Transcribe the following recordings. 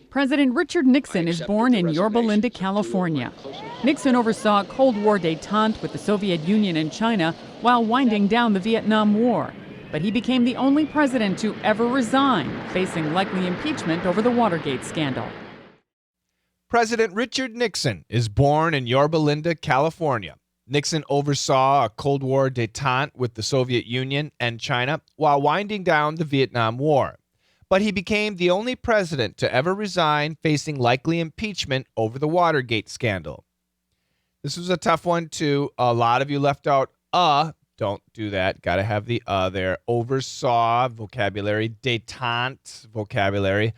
President Richard Nixon is born in Yorba Linda, California. Nixon oversaw Cold War détente with the Soviet Union and China while winding down the Vietnam War. But he became the only president to ever resign, facing likely impeachment over the Watergate scandal. President Richard Nixon is born in Yorba Linda, California. Nixon oversaw a Cold War détente with the Soviet Union and China while winding down the Vietnam War. But he became the only president to ever resign, facing likely impeachment over the Watergate scandal. This was a tough one, too. A lot of you left out Don't do that. Got to have the there. Oversaw, vocabulary. Détente, vocabulary.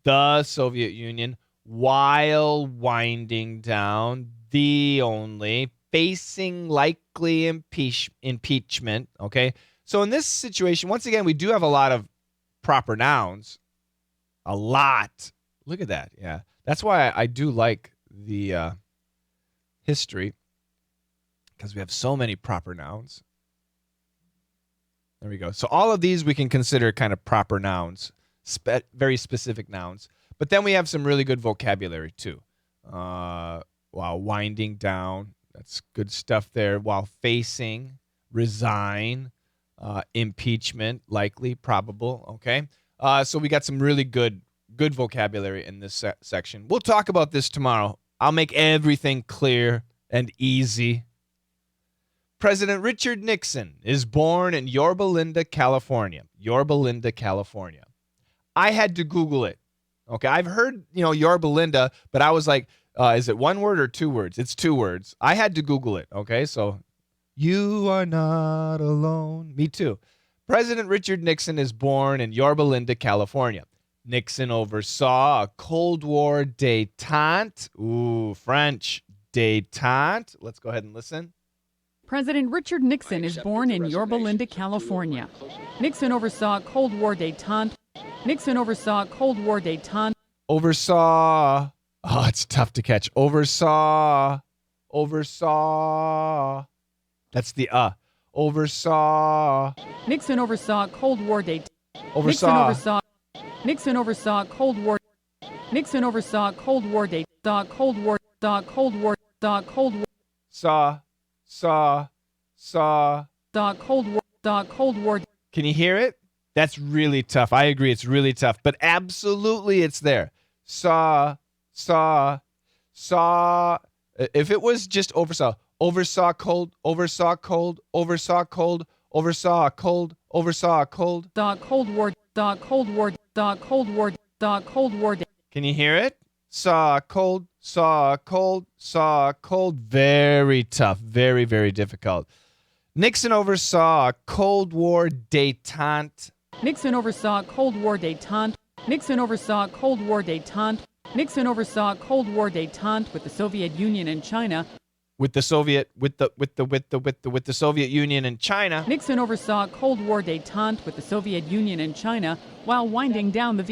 The Soviet Union. While winding down, the only. Facing likely impeachment. Okay? So in this situation, once again, we do have a lot of proper nouns. A lot. Look at that. Yeah. That's why I do like the history, because we have so many proper nouns. There we go. So all of these we can consider kind of proper nouns, very specific nouns. But then we have some really good vocabulary too. While winding down, that's good stuff there. While facing, resign, impeachment, likely, probable. Okay. So we got some really good vocabulary in this section. We'll talk about this tomorrow. I'll make everything clear and easy. President Richard Nixon is born in Yorba Linda, California. Yorba Linda, California. I had to Google it. Okay, I've heard, Yorba Linda, but I was like, is it one word or two words? It's two words. I had to Google it. Okay, so you are not alone. Me too. President Richard Nixon is born in Yorba Linda, California. Nixon oversaw a Cold War détente. Ooh, French. Détente. Let's go ahead and listen. President Richard Nixon is born in Yorba Linda, California. Nixon oversaw Cold War détente. Nixon oversaw Cold War détente. Oversaw. Oh, it's tough to catch. Oversaw. That's the Oversaw. Nixon oversaw Cold War détente. Oversaw. Nixon oversaw Cold War. Nixon oversaw Cold War détente. Cold War. Cold War. Cold War. Saw. Cold War. Cold War. Can you hear it? That's really tough. I agree, it's really tough, but absolutely it's there. Saw. If it was just oversaw cold, oversaw cold, oversaw cold, oversaw cold, oversaw cold. Cold War. Cold War. Cold War. Cold War. Can you hear it? Saw cold, saw cold, saw cold. Very tough. Very, very difficult. Nixon oversaw a Cold War détente. Nixon oversaw Cold War détente. Nixon oversaw Cold War détente. Nixon oversaw Cold War détente with the Soviet Union and China. With the Soviet Union and China. Nixon oversaw Cold War détente with the Soviet Union and China while winding down the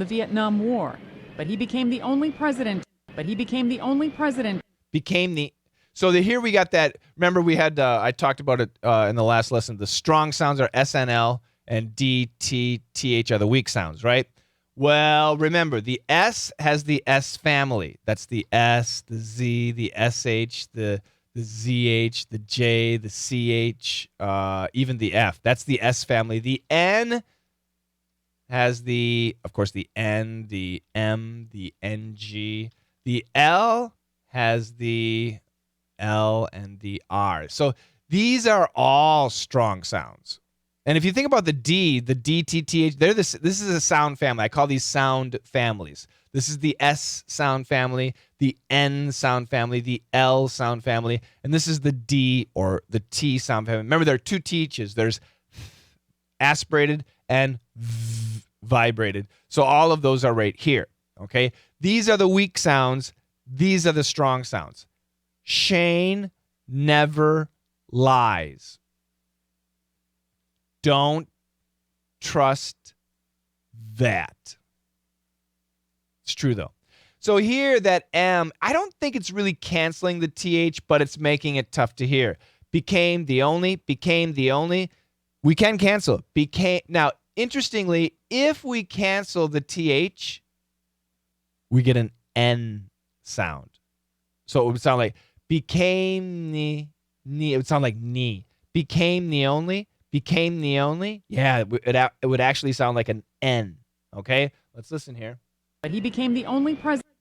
Vietnam War. But he became the only president. Here we got that. Remember we had, I talked about it in the last lesson. The strong sounds are SNL and D, T, TH are the weak sounds, right? Well, remember, the S has the S family. That's the S, the Z, the SH, the ZH, the J, the CH, even the F. That's the S family. The N has of course, the N, the M, the NG. The L has the L and the R. So these are all strong sounds. And if you think about the D, T, TH, this is a sound family. I call these sound families. This is the S sound family, the N sound family, the L sound family, and this is the D or the T sound family. Remember, there are two T's. There's aspirated and vibrated. So all of those are right here, okay? These are the weak sounds. These are the strong sounds. Shane never lies. Don't trust that. It's true, though. So here, that M, I don't think it's really canceling the TH, but it's making it tough to hear. became the only. We can cancel it. Now, interestingly, if we cancel the TH, we get an N sound. So it would sound like became the. It would sound like ni. Became the only. Yeah, it would actually sound like an N. Okay, let's listen here. But he became the only president.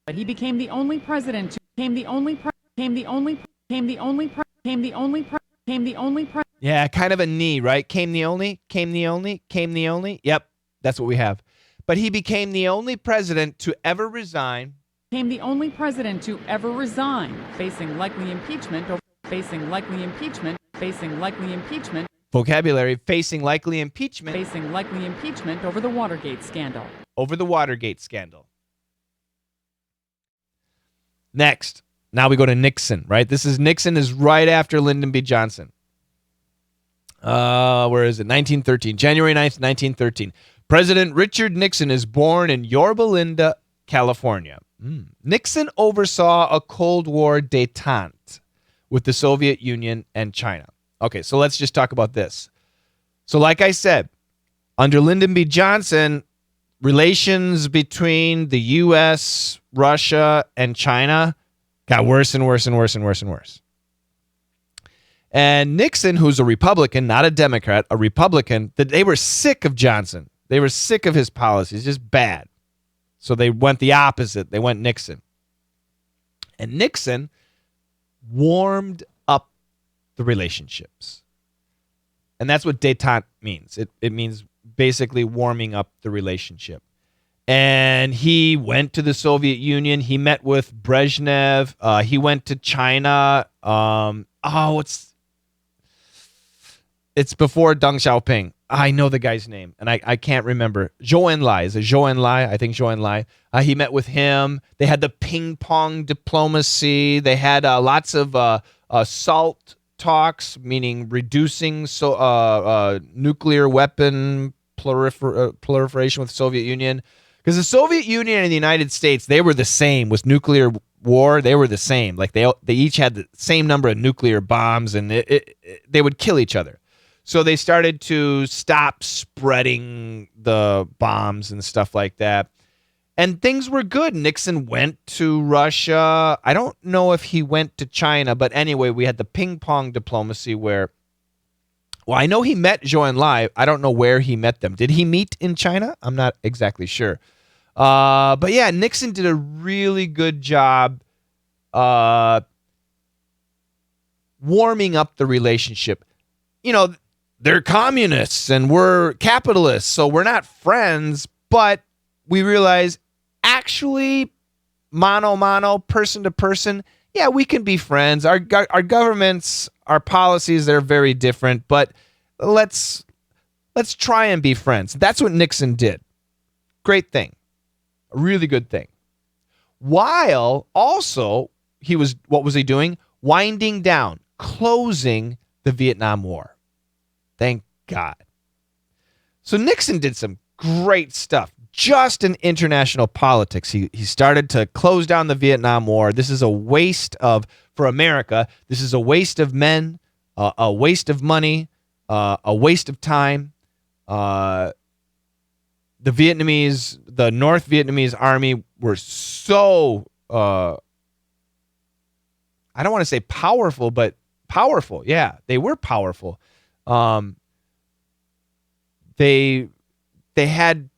Yeah, kind of a ni, right? Came the only. Yep, that's what we have. But he became the only president to ever resign. Became the only president to ever resign, facing likely impeachment. Vocabulary, facing likely impeachment. Over the Watergate scandal. Next, now we go to Nixon, right? Nixon is right after Lyndon B. Johnson. Where is it? 1913, January 9th, 1913. President Richard Nixon is born in Yorba Linda, California. Nixon oversaw a Cold War détente with the Soviet Union and China. Okay, so let's just talk about this. So like I said, under Lyndon B. Johnson, relations between the U.S., Russia, and China got worse and worse. And Nixon, who's a Republican, not a Democrat, a Republican, they were sick of Johnson. They were sick of his policies, just bad. So they went the opposite. They went Nixon. And Nixon warmed up the relationships. And that's what détente means. It means basically warming up the relationship. And he went to the Soviet Union. He met with Brezhnev. He went to China. It's before Deng Xiaoping. I know the guy's name, and I can't remember. Zhou Enlai. Is it Zhou Enlai? I think Zhou Enlai. He met with him. They had the ping-pong diplomacy. They had lots of SALT talks, meaning reducing nuclear weapon proliferation with the Soviet Union. Because the Soviet Union and the United States, they were the same with nuclear war. They were the same. Like they each had the same number of nuclear bombs, and they would kill each other. So they started to stop spreading the bombs and stuff like that. And things were good. Nixon went to Russia. I don't know if he went to China, but anyway, we had the ping-pong diplomacy where, well, I know he met Zhou Enlai. I don't know where he met them. Did he meet in China? I'm not exactly sure. But yeah, Nixon did a really good job warming up the relationship. You know, they're communists and we're capitalists, so we're not friends, but we realize actually mano, person to person, yeah, we can be friends. Our governments, our policies, they're very different, but let's try and be friends. That's what Nixon did. Great thing. A really good thing. While also what was he doing? Winding down, closing the Vietnam War. Thank God. So Nixon did some great stuff just in international politics. He started to close down the Vietnam War. This is a waste for America, this is a waste of men, a waste of money, a waste of time. The North Vietnamese army were so, I don't want to say powerful, but powerful. Yeah, they were powerful. They had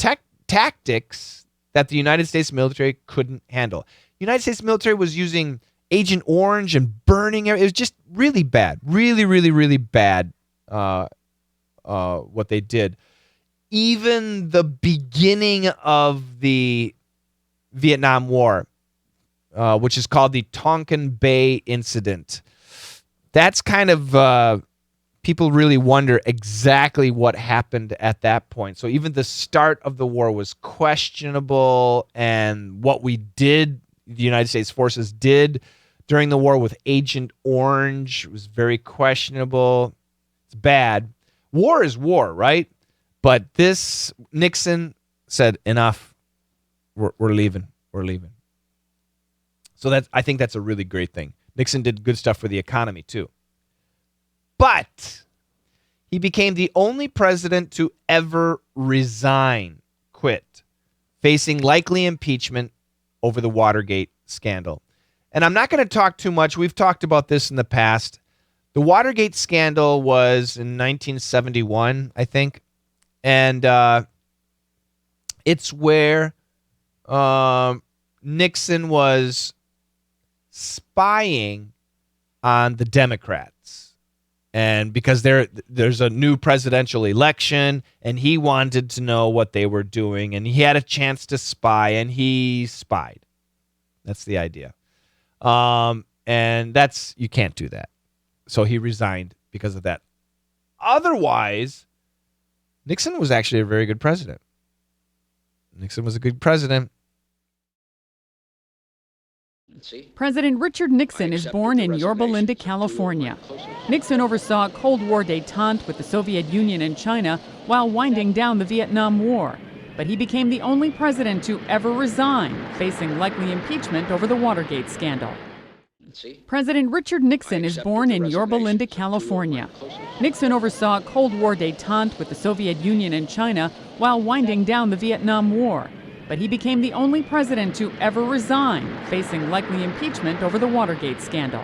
tactics that the United States military couldn't handle. The United States military was using Agent Orange and burning it. It was just really bad. Really, really, really bad what they did. Even the beginning of the Vietnam War, which is called the Tonkin Bay Incident, that's kind of... people really wonder exactly what happened at that point. So even the start of the war was questionable, and what the United States forces did during the war with Agent Orange was very questionable. It's bad. War is war, right? But Nixon said, enough. We're leaving. We're leaving. So I think that's a really great thing. Nixon did good stuff for the economy too. But he became the only president to ever resign, quit, facing likely impeachment over the Watergate scandal. And I'm not going to talk too much. We've talked about this in the past. The Watergate scandal was in 1971, I think. And it's where Nixon was spying on the Democrats. And because there's a new presidential election, and he wanted to know what they were doing, and he had a chance to spy, and he spied. That's the idea. And you can't do that. So he resigned because of that. Otherwise, Nixon was actually a very good president. Nixon was a good president. President Richard Nixon is born in Yorba Linda, California. Nixon oversaw Cold War détente with the Soviet Union and China while winding down the Vietnam War. But he became the only president to ever resign, facing likely impeachment over the Watergate scandal. President Richard Nixon is born in Yorba Linda, California. Nixon oversaw Cold War détente with the Soviet Union and China while winding down the Vietnam War. But he became the only president to ever resign, facing likely impeachment over the Watergate scandal.